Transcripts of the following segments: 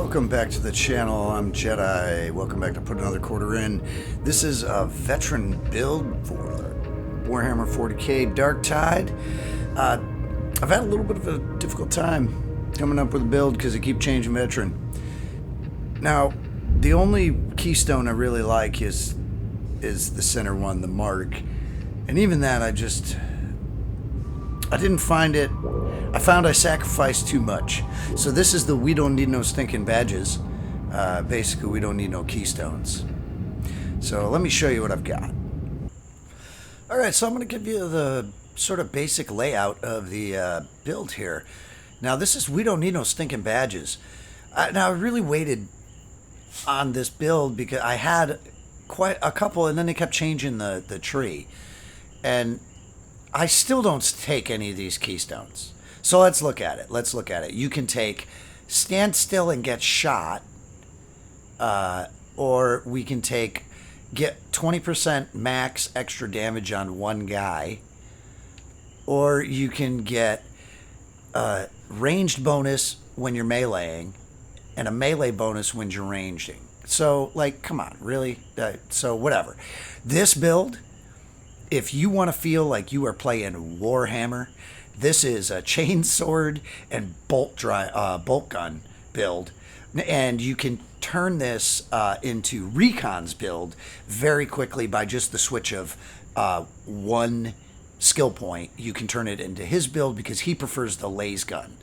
Welcome back to the channel. I'm Jedi. Welcome back to Put Another Quarter In. This is a veteran build for Warhammer 40K Darktide. I've had a little bit of a difficult time coming up with a build because I keep changing veteran. Now, the only keystone I really like is the center one, the mark. And even that, I didn't find it. I found I sacrificed too much. So this is the we don't need no stinking badges. Basically, we don't need no keystones. So let me show you what I've got. Alright, so I'm going to give you the sort of basic layout of the build here. Now this is we don't need no stinking badges. Now I really waited on this build because I had quite a couple and then they kept changing the tree. And I still don't take any of these keystones. So let's look at it. You can take stand still and get shot, or we can take get 20% max extra damage on one guy, or you can get a ranged bonus when you're meleeing and a melee bonus when you're ranging. So, like, come on, really? So whatever. This build, if you want to feel like you are playing Warhammer, this is a chainsword and Boltgun build, and you can turn this into Recon's build very quickly by just the switch of one skill point. You can turn it into his build because he prefers the laser gun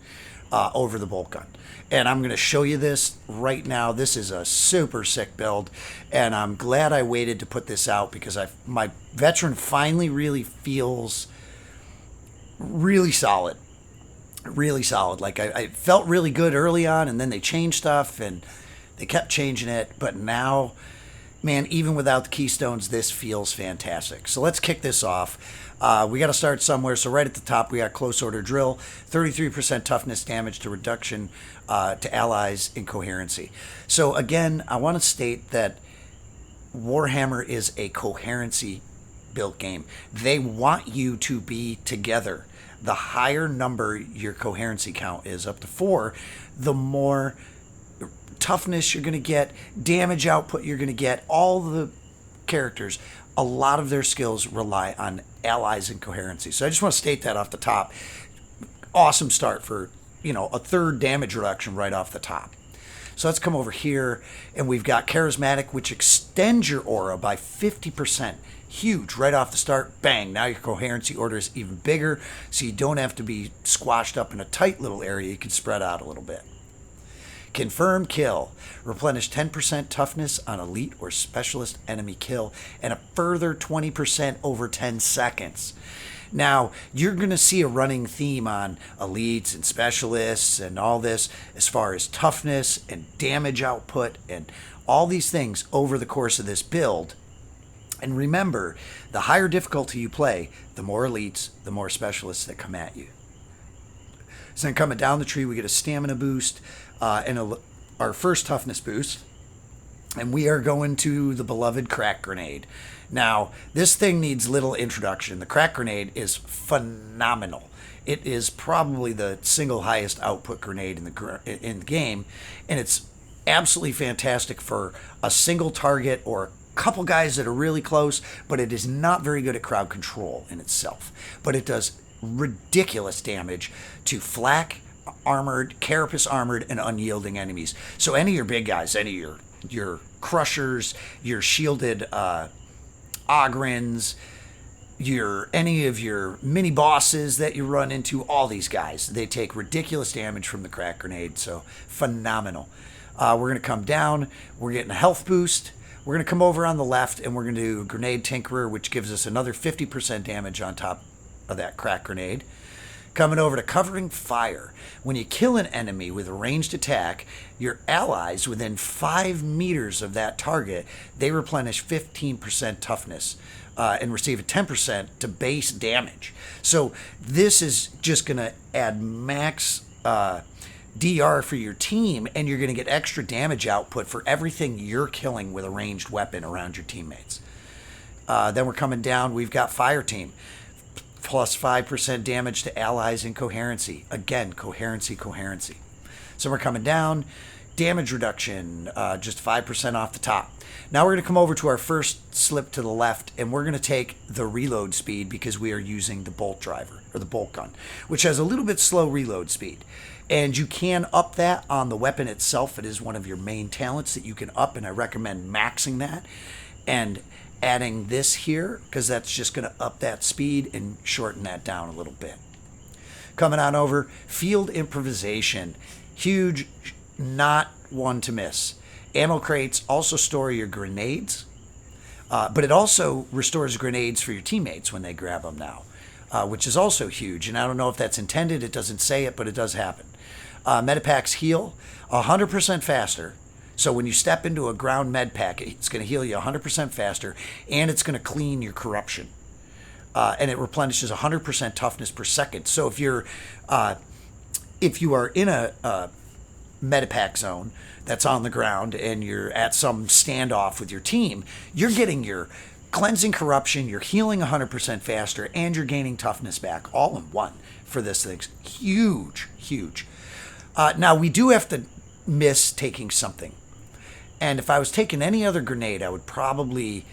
over the Boltgun. And I'm going to show you this right now. This is a super sick build, and I'm glad I waited to put this out because my veteran finally really feels really solid. Like I felt really good early on, and then they changed stuff and they kept changing it, but now, man, even without the keystones, this feels fantastic. So let's kick this off. We got to start somewhere. So right at the top, we got close order drill, 33% toughness damage to reduction to allies in coherency. So again, I want to state that Warhammer is a coherency built game. They want you to be together. The higher number your coherency count is, up to 4, the more toughness you're going to get, damage output you're going to get. All the characters, a lot of their skills rely on allies and coherency. So I just want to state that off the top. Awesome start for, a third damage reduction right off the top. So let's come over here, and we've got charismatic, which extends your aura by 50%. Huge right off the start. Bang, now your coherency order is even bigger, so you don't have to be squashed up in a tight little area. You can spread out a little bit. Confirm kill. Replenish 10% toughness on elite or specialist enemy kill, and a further 20% over 10 seconds. Now, you're going to see a running theme on elites and specialists and all this as far as toughness and damage output and all these things over the course of this build. And remember, the higher difficulty you play, the more elites, the more specialists that come at you. So then coming down the tree, we get a stamina boost and our first toughness boost. And we are going to the beloved crack grenade. Now, this thing needs little introduction. The crack grenade is phenomenal. It is probably the single highest output grenade in the game. And it's absolutely fantastic for a single target or a couple guys that are really close, but it is not very good at crowd control in itself. But it does ridiculous damage to flak, armored, carapace armored, and unyielding enemies. So any of your big guys, any of your crushers, your shielded Ogrins, any of your mini bosses that you run into, all these guys, they take ridiculous damage from the crack grenade. So phenomenal. We're going to come down. We're getting a health boost. We're going to come over on the left, and we're going to do Grenade Tinkerer, which gives us another 50% damage on top of that crack grenade. Coming over to Covering Fire. When you kill an enemy with a ranged attack, your allies within 5 meters of that target, they replenish 15% toughness and receive a 10% to base damage. So this is just going to add max DR for your team, and you're going to get extra damage output for everything you're killing with a ranged weapon around your teammates. Then we're coming down. We've got Fire Team. Plus 5% damage to allies in coherency. Again, coherency. So we're coming down. damage reduction, just 5% off the top. Now we're going to come over to our first slip to the left, and we're going to take the reload speed because we are using the bolt driver, or the bolt gun, which has a little bit slow reload speed. And you can up that on the weapon itself. It is one of your main talents that you can up, and I recommend maxing that and adding this here because that's just going to up that speed and shorten that down a little bit. Coming on over, field improvisation. Huge, not one to miss. Ammo crates also store your grenades, but it also restores grenades for your teammates when they grab them now, which is also huge. And I don't know if that's intended. It doesn't say it, but it does happen. Medipacks heal 100% faster. So when you step into a ground med pack, it's going to heal you 100% faster, and it's going to clean your corruption. And it replenishes 100% toughness per second. So if you are in a medipack zone that's on the ground and you're at some standoff with your team, you're getting your cleansing corruption, you're healing 100% faster, and you're gaining toughness back all in one for this thing. Huge, huge. Now, we do have to miss taking something. And if I was taking any other grenade, I would probably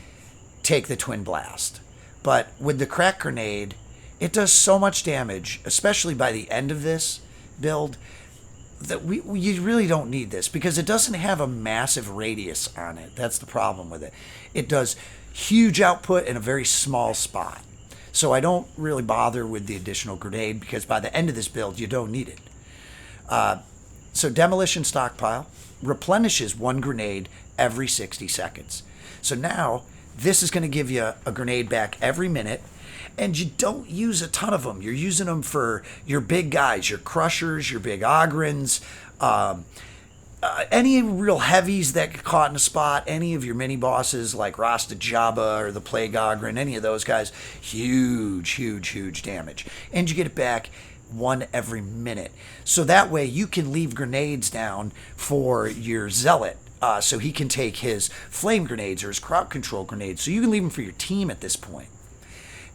take the Twin Blast. But with the crack grenade, it does so much damage, especially by the end of this build, that you really don't need this because it doesn't have a massive radius on it. That's the problem with it. It does huge output in a very small spot. So I don't really bother with the additional grenade because by the end of this build, you don't need it. So Demolition Stockpile replenishes one grenade every 60 seconds. So now this is going to give you a grenade back every minute, and you don't use a ton of them. You're using them for your big guys, your crushers, your big Ogrins, any real heavies that get caught in a spot, any of your mini bosses like Rasta Jabba or the Plague Ogrin, any of those guys, huge, huge, huge damage. And you get it back one every minute. So that way you can leave grenades down for your Zealot. So he can take his flame grenades or his crowd control grenades. So you can leave them for your team at this point.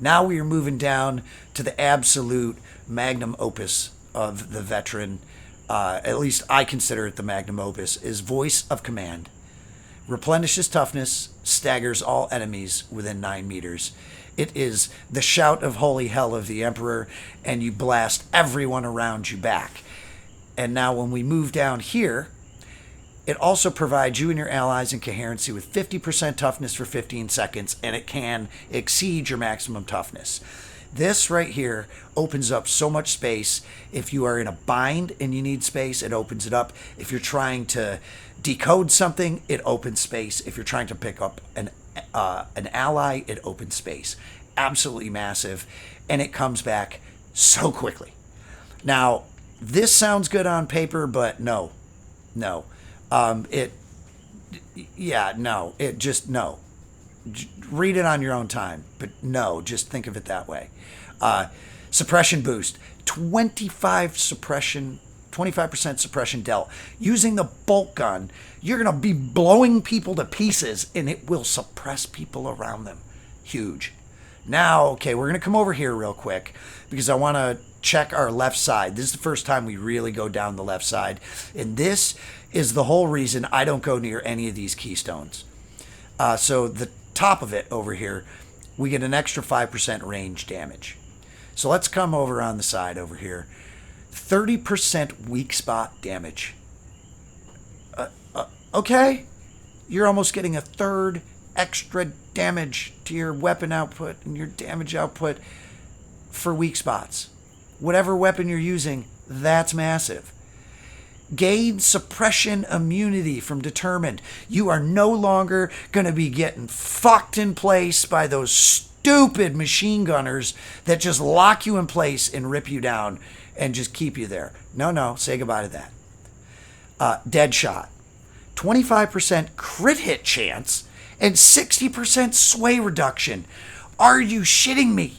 Now we are moving down to the absolute magnum opus of the veteran. At least I consider it the magnum opus, is Voice of Command. Replenishes toughness, staggers all enemies within 9 meters. It is the shout of holy hell of the Emperor, and you blast everyone around you back. And now when we move down here, it also provides you and your allies in coherency with 50% toughness for 15 seconds, and it can exceed your maximum toughness. This right here opens up so much space. If you are in a bind and you need space, it opens it up. If you're trying to decode something, it opens space. If you're trying to pick up an ally, it opens space. Absolutely massive, and it comes back so quickly. Now, this sounds good on paper, but no. Read it on your own time, but no, just think of it that way. Suppression boost, 25% suppression dealt. Using the bolt gun, you're going to be blowing people to pieces, and it will suppress people around them. Huge. Now, okay, we're going to come over here real quick because I want to check our left side. This is the first time we really go down the left side, and this is the whole reason I don't go near any of these keystones. So the top of it over here, we get an extra 5% range damage. So let's come over on the side over here. 30% weak spot damage. Okay, you're almost getting a third extra damage to your weapon output and your damage output for weak spots. Whatever weapon you're using, that's massive. Gain suppression immunity from determined. You are no longer going to be getting fucked in place by those stupid machine gunners that just lock you in place and rip you down and just keep you there. No, say goodbye to that. Dead shot. 25% crit hit chance and 60% sway reduction. Are you shitting me?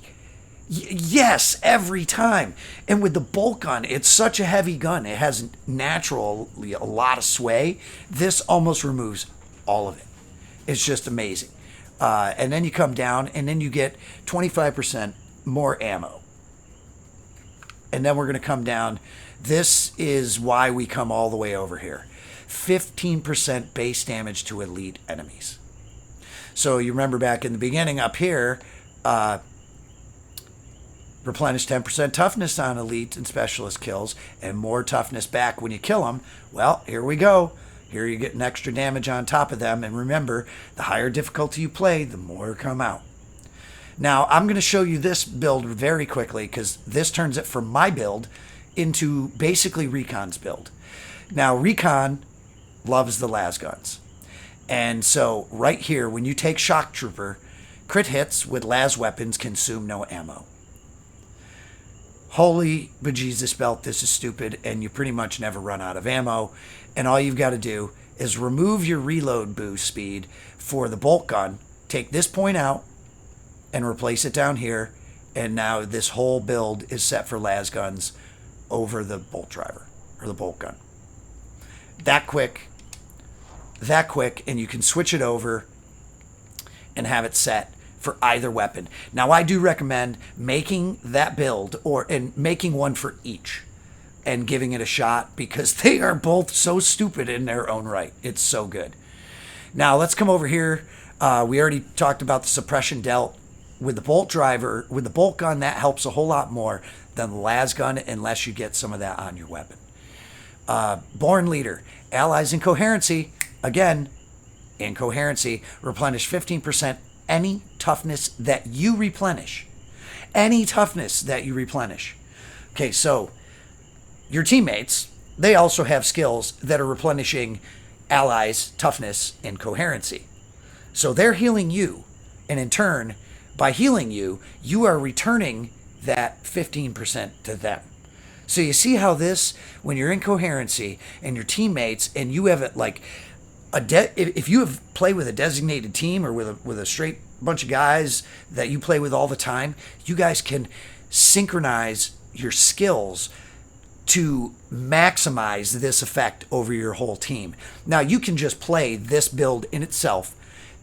Yes, every time. And with the bolt gun, it's such a heavy gun. It has naturally a lot of sway. This almost removes all of it. It's just amazing. And then you come down, and then you get 25% more ammo. And then we're going to come down. This is why we come all the way over here. 15% base damage to elite enemies. So you remember back in the beginning up here, replenish 10% toughness on elite and specialist kills, and more toughness back when you kill them. Well, here we go. Here you're getting extra damage on top of them. And remember, the higher difficulty you play, the more come out. Now, I'm going to show you this build very quickly because this turns it from my build into basically Recon's build. Now, Recon loves the lasguns. And so right here, when you take Shock Trooper, crit hits with las weapons consume no ammo. Holy bejesus belt, this is stupid, and you pretty much never run out of ammo. And all you've got to do is remove your reload boost speed for the bolt gun, take this point out, and replace it down here. And now this whole build is set for las guns over the bolt driver, or the bolt gun. That quick, and you can switch it over and have it set for either weapon. Now, I do recommend making that build and making one for each and giving it a shot because they are both so stupid in their own right. It's so good. Now, let's come over here. We already talked about the suppression dealt with the bolt driver. With the bolt gun, that helps a whole lot more than the las gun unless you get some of that on your weapon. Born Leader. Allies in coherency. Again, in coherency, replenish 15% any toughness that you replenish. Any toughness that you replenish. Okay, so your teammates, they also have skills that are replenishing allies' toughness and coherency. So they're healing you, and in turn, by healing you, you are returning that 15% to them. So you see how this, when you're in coherency and your teammates, and you have it like if you have play with a designated team or with a straight bunch of guys that you play with all the time, you guys can synchronize your skills to maximize this effect over your whole team. Now, you can just play this build in itself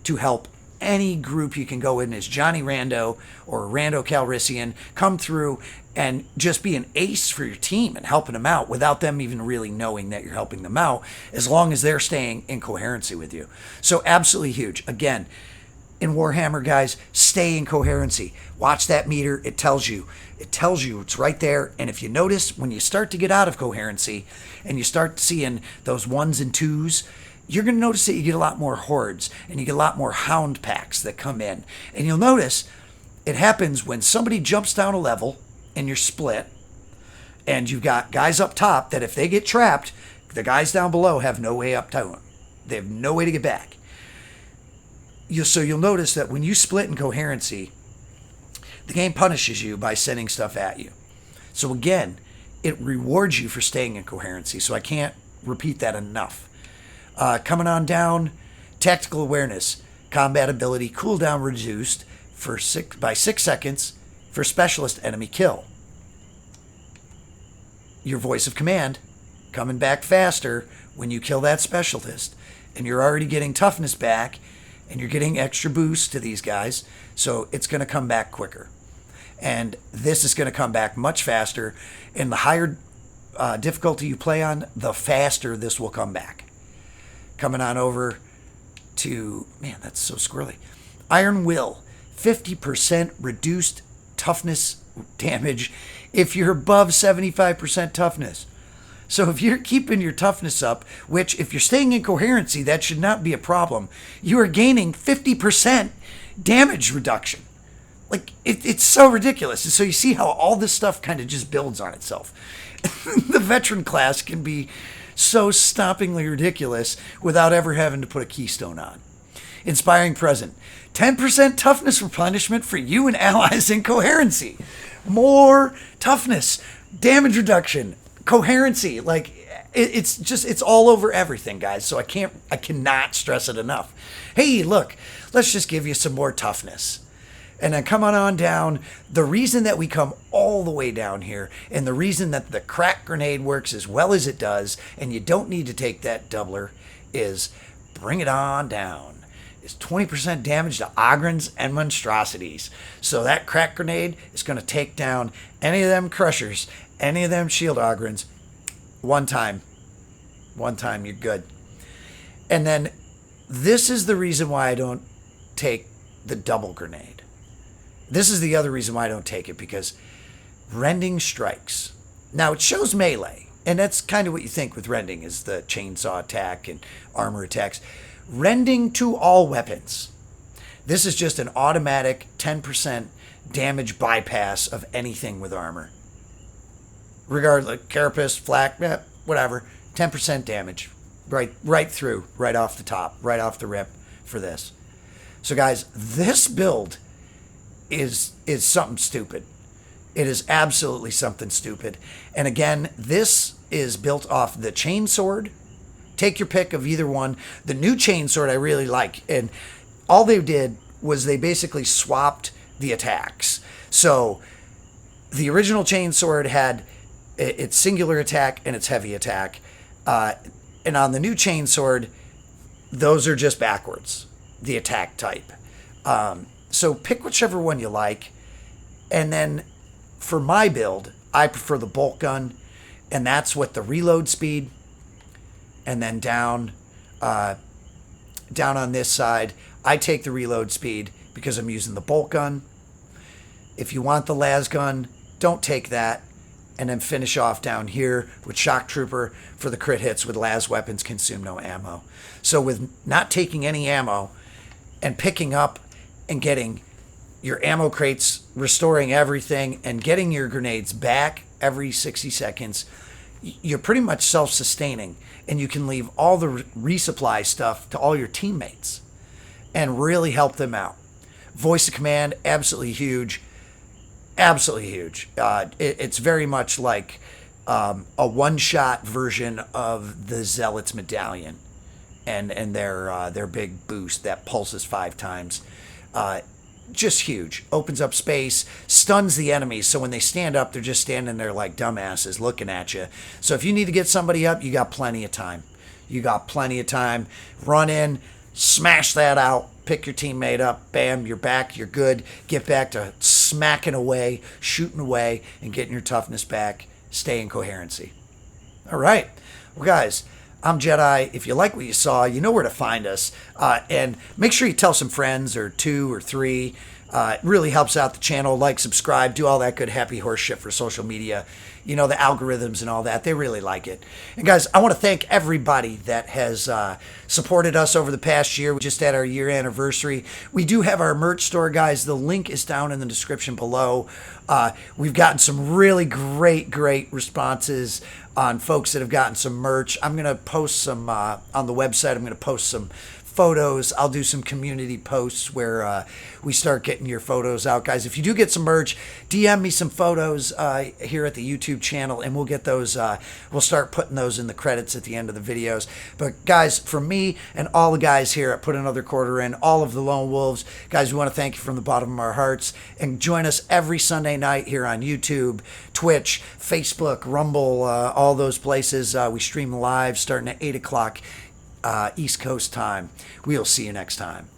to help any group you can go in as Johnny Rando or Rando Calrissian, come through and just be an ace for your team and helping them out without them even really knowing that you're helping them out, as long as they're staying in coherency with you. So absolutely huge. Again, in Warhammer, guys, stay in coherency. Watch that meter. It tells you. It's right there. And if you notice, when you start to get out of coherency and you start seeing those ones and twos, you're going to notice that you get a lot more hordes and you get a lot more hound packs that come in. And you'll notice it happens when somebody jumps down a level and you're split, and you've got guys up top that if they get trapped, the guys down below have no way up to them. They have no way to get back. So you'll notice that when you split in coherency, the game punishes you by sending stuff at you. So again, it rewards you for staying in coherency. So I can't repeat that enough. Coming on down, tactical awareness, combat ability, cooldown reduced by 6 seconds for specialist enemy kill. Your voice of command coming back faster when you kill that specialist, and you're already getting toughness back, and you're getting extra boost to these guys, so it's going to come back quicker. And this is going to come back much faster, and the higher difficulty you play on, the faster this will come back. Coming on over to, man, that's so squirrely. Iron Will, 50% reduced toughness damage if you're above 75% toughness. So if you're keeping your toughness up, which if you're staying in coherency, that should not be a problem, you are gaining 50% damage reduction. Like, it's so ridiculous. And so you see how all this stuff kind of just builds on itself. The veteran class can be so stompingly ridiculous without ever having to put a keystone on. Inspiring Present. 10% toughness replenishment for you and allies in coherency. More toughness, damage reduction, coherency. Like, it's all over everything, guys. So I cannot stress it enough. Hey, look, let's just give you some more toughness. And then come on down. The reason that we come all the way down here, and the reason that the crack grenade works as well as it does, and you don't need to take that doubler, is bring it on down. It's 20% damage to Ogrins and monstrosities. So that crack grenade is going to take down any of them crushers, any of them shield Ogrins. One time, you're good. And then this is the reason why I don't take the double grenade. This is the other reason why I don't take it, because rending strikes. Now, it shows melee, and that's kind of what you think with rending, is the chainsaw attack and armor attacks. Rending to all weapons. This is just an automatic 10% damage bypass of anything with armor. Regardless, carapace, flak, whatever, 10% damage. Right through, right off the top, right off the rip for this. So guys, this build is something stupid. It is absolutely something stupid. And again, this is built off the chainsword. Take your pick of either one. The new chainsword I really like. And all they did was they basically swapped the attacks. So the original chainsword had its singular attack and its heavy attack. And on the new chainsword, those are just backwards, the attack type. So pick whichever one you like. And then for my build, I prefer the Boltgun, and that's with the reload speed. And then down on this side, I take the reload speed because I'm using the Boltgun. If you want the las gun, don't take that. And then finish off down here with Shock Trooper for the crit hits with las weapons consume no ammo. So with not taking any ammo and picking up and getting your ammo crates, restoring everything, and getting your grenades back every 60 seconds, you're pretty much self-sustaining, and you can leave all the resupply stuff to all your teammates and really help them out. Voice of command, absolutely huge. Absolutely huge. It's very much like a one-shot version of the Zealot's Medallion and their big boost that pulses 5 times. Just huge. Opens up space, stuns the enemies, so when they stand up, they're just standing there like dumbasses looking at you. So if you need to get somebody up, you got plenty of time. You got plenty of time. Run in, smash that out, pick your teammate up, bam, you're back, you're good. Get back to smacking away, shooting away, and getting your toughness back. Stay in coherency. All right. Well, guys, I'm Jedi. If you like what you saw, you know where to find us. And make sure you tell some friends, or 2 or 3. It really helps out the channel. Like, subscribe, do all that good happy horse shit for social media. You know, the algorithms and all that, they really like it. And guys, I want to thank everybody that has supported us over the past year. We just had our year anniversary. We do have our merch store, guys. The link is down in the description below. We've gotten some really great responses on folks that have gotten some merch. I'm going to post some on the website. I'm going to post some photos. I'll do some community posts where we start getting your photos out, guys. If you do get some merch, DM me some photos here at the YouTube channel, and we'll get those. We'll start putting those in the credits at the end of the videos. But guys, from me and all the guys here at Put Another Quarter In, all of the Lone Wolves, guys, we want to thank you from the bottom of our hearts, and join us every Sunday night here on YouTube, Twitch, Facebook, Rumble, all those places. We stream live starting at 8 o'clock East Coast time. We'll see you next time.